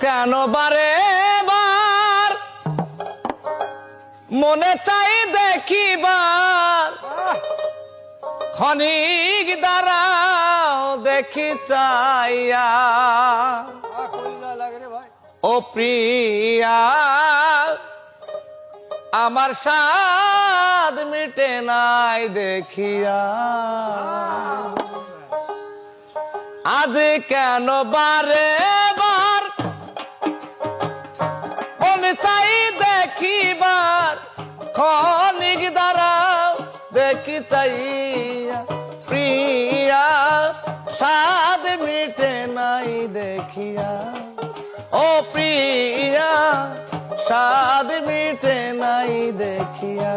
কেন বারে বার মনে চাই দেখিবার, ক্ষণিক দাঁড়াও দেখি চাইয়া। ও প্রিয়া আমার স্বাদ মিটে নাই দেখিয়া, আজ কেন বারে বার মনে চাই দেখিবার, ক্ষণিক দাঁড়াও দেখি চাইয়া। প্রিয়া স্বাদ মিটে নাই দেখিয়া, ও প্রিয়া স্বাদ মিটে নাই দেখিয়া।